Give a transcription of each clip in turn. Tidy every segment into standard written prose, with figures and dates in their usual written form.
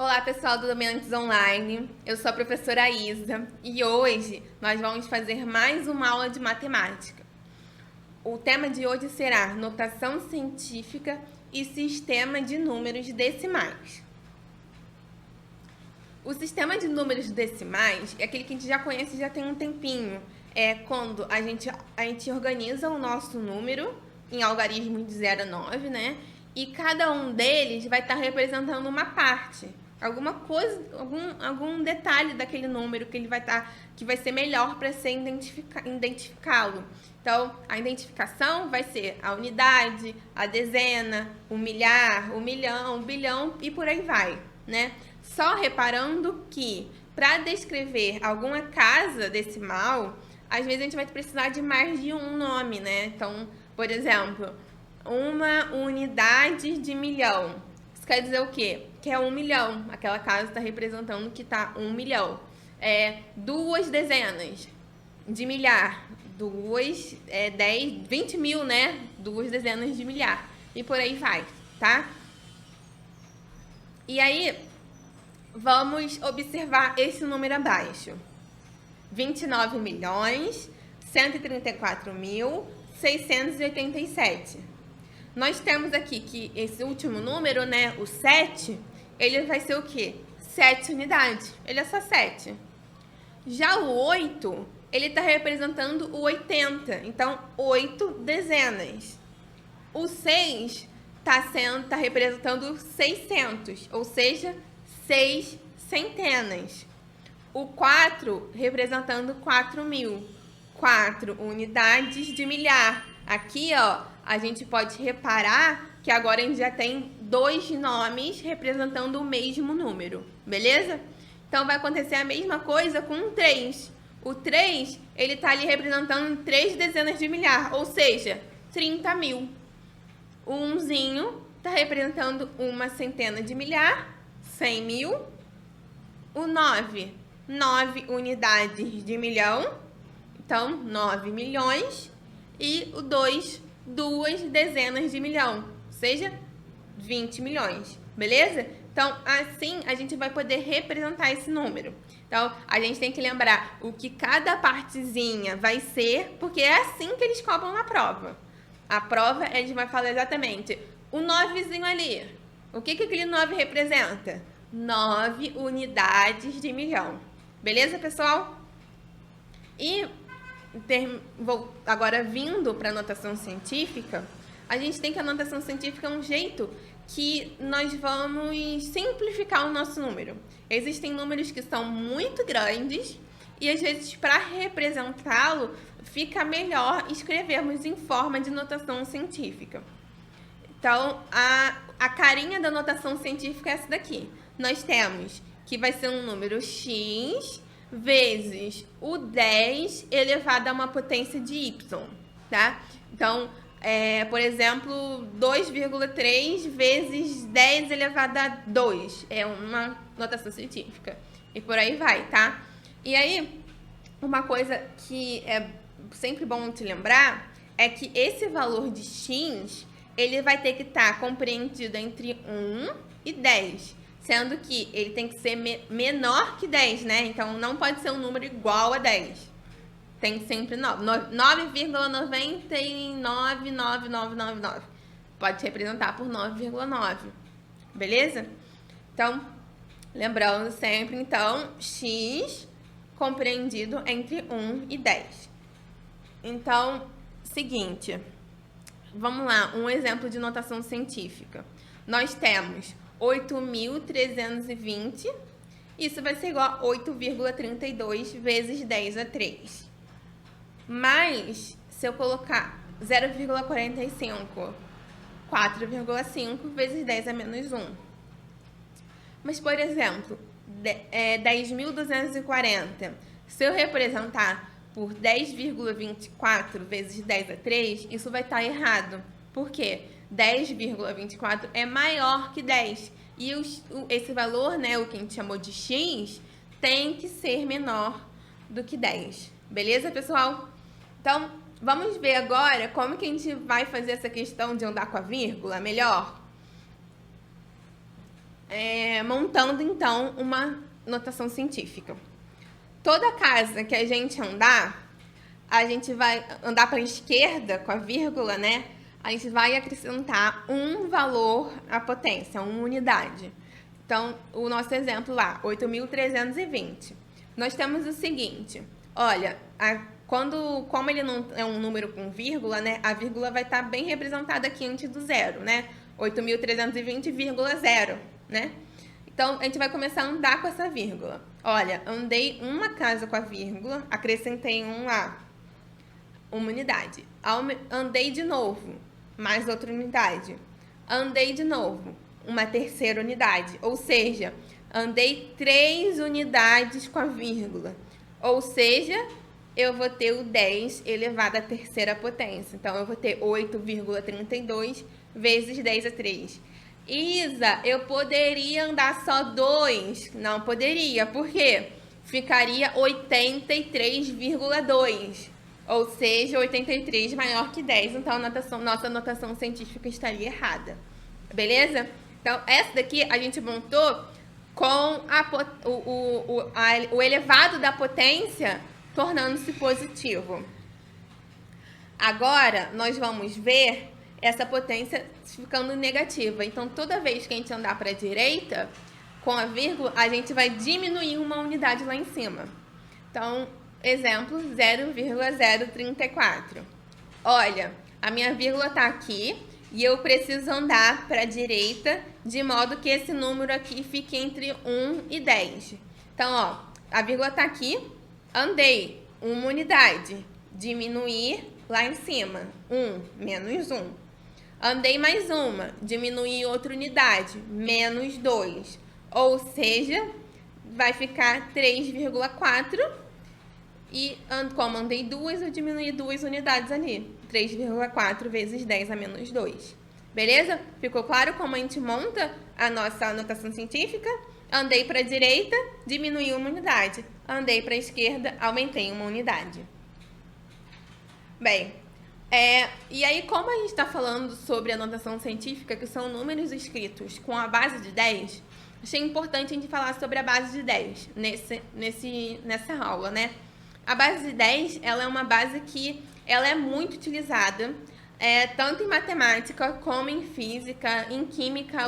Olá, pessoal do Dominantes Online. Eu sou a professora Isa e hoje nós vamos fazer mais uma aula de matemática. O tema de hoje será notação científica e sistema de números decimais. O sistema de números decimais é aquele que a gente já conhece já tem um tempinho. É quando a gente organiza o nosso número em algarismos de 0 a 9, né? E cada um deles vai estar representando uma parte. Alguma coisa, algum detalhe daquele número que ele que vai ser melhor para ser identificá-lo. Então, a identificação vai ser a unidade, a dezena, o milhar, o milhão, o bilhão e por aí vai, né? Só reparando que para descrever alguma casa decimal, às vezes a gente vai precisar de mais de um nome, né? Então, por exemplo, uma unidade de milhão. Isso quer dizer o quê? Que é 1 milhão. Aquela casa está representando que está 1 milhão. Duas dezenas de milhar. 10, 20 mil, né? Duas dezenas de milhar. E por aí vai, tá? E aí, vamos observar esse número abaixo. 29.134.687. Nós temos aqui que esse último número, né, o 7, ele vai ser o quê? 7 unidades. Ele é só 7. Já o 8, ele está representando o 80. Então, 8 dezenas. O 6 está representando 600, ou seja, 6 centenas. O 4 representando 4.000. 4 unidades de milhar. Aqui, ó, a gente pode reparar que agora a gente já tem 2 nomes representando o mesmo número, beleza? Então, vai acontecer a mesma coisa com o 3. O 3, ele tá ali representando 3 dezenas de milhar, ou seja, 30.000. O 1zinho tá representando uma centena de milhar, 100.000. O 9, 9 unidades de milhão, então 9 milhões. E o 2, 2 dezenas de milhão, ou seja, 20 milhões, beleza? Então, assim a gente vai poder representar esse número. Então, a gente tem que lembrar o que cada partezinha vai ser, porque é assim que eles cobram na prova. A prova, a gente vai falar exatamente o 9zinho ali. O que aquele 9 representa? 9 unidades de milhão. Beleza, pessoal? E agora vindo para a notação científica, a gente tem que a notação científica é um jeito que nós vamos simplificar o nosso número. Existem números que são muito grandes e às vezes para representá-lo fica melhor escrevermos em forma de notação científica. Então, a carinha da notação científica é essa daqui. Nós temos que vai ser um número x vezes o 10 elevado a uma potência de y, tá? Então, por exemplo, 2,3 vezes 10 elevado a 2 é uma notação científica. E por aí vai, tá? E aí, uma coisa que é sempre bom te lembrar é que esse valor de x, ele vai ter que estar compreendido entre 1 e 10. Sendo que ele tem que ser menor que 10, né? Então, não pode ser um número igual a 10. Tem sempre 9,99999. Pode representar por 9,9. Beleza? Então, lembrando sempre, então, x compreendido entre 1 e 10. Então, seguinte. Vamos lá, um exemplo de notação científica. Nós temos 8.320, isso vai ser igual a 8,32 vezes 10 a 3. Mas, se eu colocar 0,45, 4,5 vezes 10 a menos 1. Mas, por exemplo, 10.240, se eu representar por 10,24 vezes 10 a 3, isso vai estar errado. Por quê? 10,24 é maior que 10. E esse valor, né, o que a gente chamou de x, tem que ser menor do que 10. Beleza, pessoal? Então, vamos ver agora como que a gente vai fazer essa questão de andar com a vírgula melhor. montando, então, uma notação científica. Toda casa que a gente vai andar para a esquerda com a vírgula, né? A gente vai acrescentar um valor à potência, uma unidade. Então, o nosso exemplo lá, 8.320. Nós temos o seguinte, olha, como ele não é um número com vírgula, né? A vírgula vai estar bem representada aqui antes do zero, né? 8.320,0, né? Então, a gente vai começar a andar com essa vírgula. Olha, andei uma casa com a vírgula, acrescentei um lá, uma unidade. Andei de novo, mais outra unidade. Andei de novo, uma terceira unidade. Ou seja, andei 3 unidades com a vírgula. Ou seja, eu vou ter o 10 elevado à terceira potência. Então, eu vou ter 8,32 vezes 10 a 3. Isa, eu poderia andar só 2? Não poderia. Por quê? Ficaria 83,2. Ou seja, 83 maior que 10. Então, nossa notação científica estaria errada. Beleza? Então, essa daqui a gente montou com o elevado da potência tornando-se positivo. Agora, nós vamos ver essa potência ficando negativa. Então, toda vez que a gente andar para a direita, com a vírgula, a gente vai diminuir uma unidade lá em cima. Então, exemplo, 0,034. Olha, a minha vírgula está aqui e eu preciso andar para a direita, de modo que esse número aqui fique entre 1 e 10. Então, ó, a vírgula está aqui, andei uma unidade, diminuir lá em cima, 1 menos 1. Andei mais uma, diminuir outra unidade, menos 2. Ou seja, vai ficar 3,4. E como andei 2, eu diminuí 2 unidades ali. 3,4 vezes 10 a menos 2. Beleza? Ficou claro como a gente monta a nossa anotação científica? Andei para a direita, diminuí uma unidade. Andei para a esquerda, aumentei uma unidade. Bem, e aí, como a gente está falando sobre a notação científica, que são números escritos com a base de 10, achei importante a gente falar sobre a base de 10 nessa aula, né? A base de 10, ela é uma base que ela é muito utilizada, tanto em matemática como em física, em química,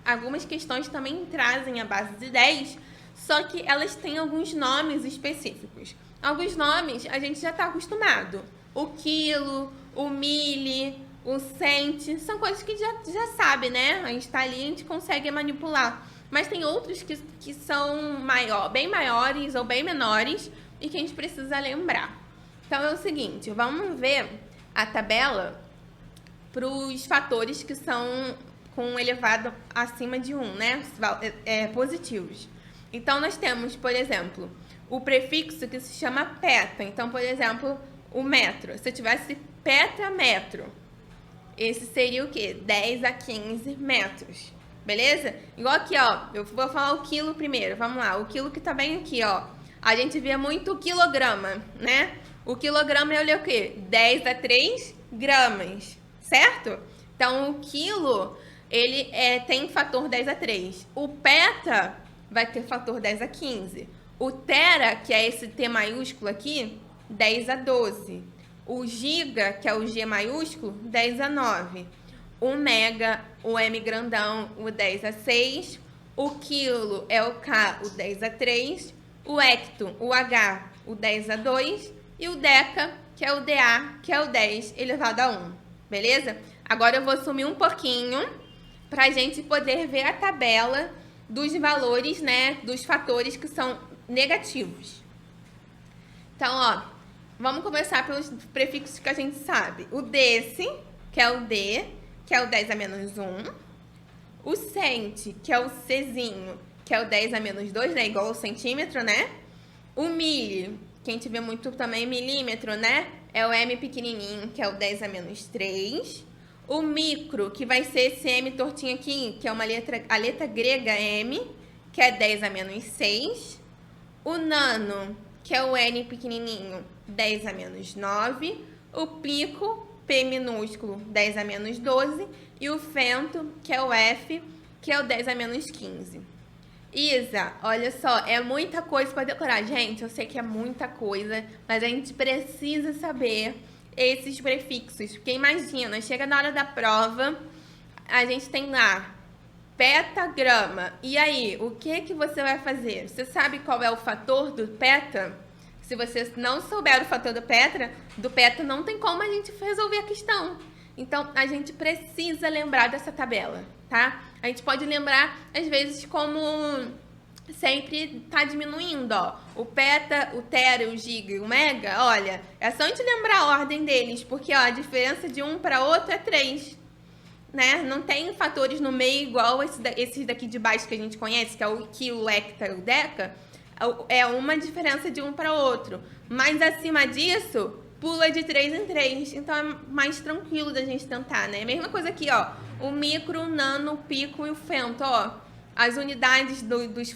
algumas questões também trazem a base de 10, só que elas têm alguns nomes específicos. Alguns nomes a gente já está acostumado. O quilo, o mili, o cent, são coisas que já sabe, né? A gente está ali, a gente consegue manipular. Mas tem outros que são bem maiores ou bem menores e que a gente precisa lembrar. Então, é o seguinte, vamos ver a tabela para os fatores que são com elevado acima de 1, né? Positivos. Então, nós temos, por exemplo, o prefixo que se chama peta. Então, por exemplo, o metro. Se eu tivesse petametro, esse seria o quê? 10 a 15 metros. Beleza?Igual aqui, ó. Eu vou falar o quilo primeiro. Vamos lá. O quilo que tá bem aqui, ó. A gente vê muito o quilograma, né? O quilograma é o quê? 10 a 3 gramas. Certo? Então, o quilo, ele tem fator 10 a 3. O peta vai ter fator 10 a 15. O tera, que é esse T maiúsculo aqui, 10 a 12. O giga, que é o G maiúsculo, 10 a 9. O mega, o M grandão, o 10 a 6. O quilo é o K, o 10 a 3. O hecto, o H, o 10 a 2. E o deca, que é o DA, que é o 10 elevado a 1. Beleza? Agora eu vou sumir um pouquinho para a gente poder ver a tabela dos valores, né? Dos fatores que são negativos. Então, ó, vamos começar pelos prefixos que a gente sabe. O desse, que é o D, que é o 10 a menos 1. O cent, que é o Czinho, que é o 10 a menos 2, né? Igual ao centímetro, né? O mili, que a gente vê muito também milímetro, né? É o M pequenininho, que é o 10 a menos 3. O micro, que vai ser esse M tortinho aqui, que é a letra grega M, que é 10 a menos 6. O nano, que é o N pequenininho, 10 a menos 9. O pico, P minúsculo, 10 a menos 12. E o fento, que é o F, que é o 10 a menos 15. Isa, olha só, é muita coisa para decorar. Gente, eu sei que é muita coisa, mas a gente precisa saber esses prefixos. Porque imagina, chega na hora da prova, a gente tem lá petagrama. E aí, o que você vai fazer? Você sabe qual é o fator do peta? Se você não souber o fator do peta, não tem como a gente resolver a questão. Então, a gente precisa lembrar dessa tabela, tá? A gente pode lembrar, às vezes, como sempre tá diminuindo, ó. O peta, o tera, o giga e o mega, olha, é só a gente lembrar a ordem deles, porque, ó, a diferença de um para outro é 3, né? Não tem fatores no meio igual esses daqui de baixo que a gente conhece, que é o quilo, o hecta e o deca. É uma diferença de um para outro. Mas acima disso, pula de 3 em 3. Então é mais tranquilo da gente tentar, né? Mesma coisa aqui, ó. O micro, o nano, o pico e o femto, ó. As unidades dos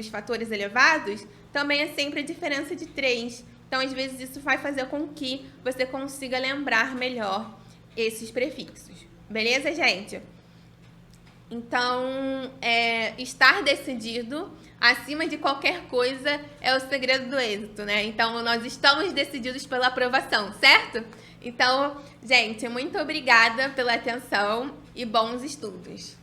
fatores elevados também é sempre a diferença de 3. Então, às vezes, isso vai fazer com que você consiga lembrar melhor esses prefixos. Beleza, gente? Então, estar decidido acima de qualquer coisa é o segredo do êxito, né? Então, nós estamos decididos pela aprovação, certo? Então, gente, muito obrigada pela atenção e bons estudos.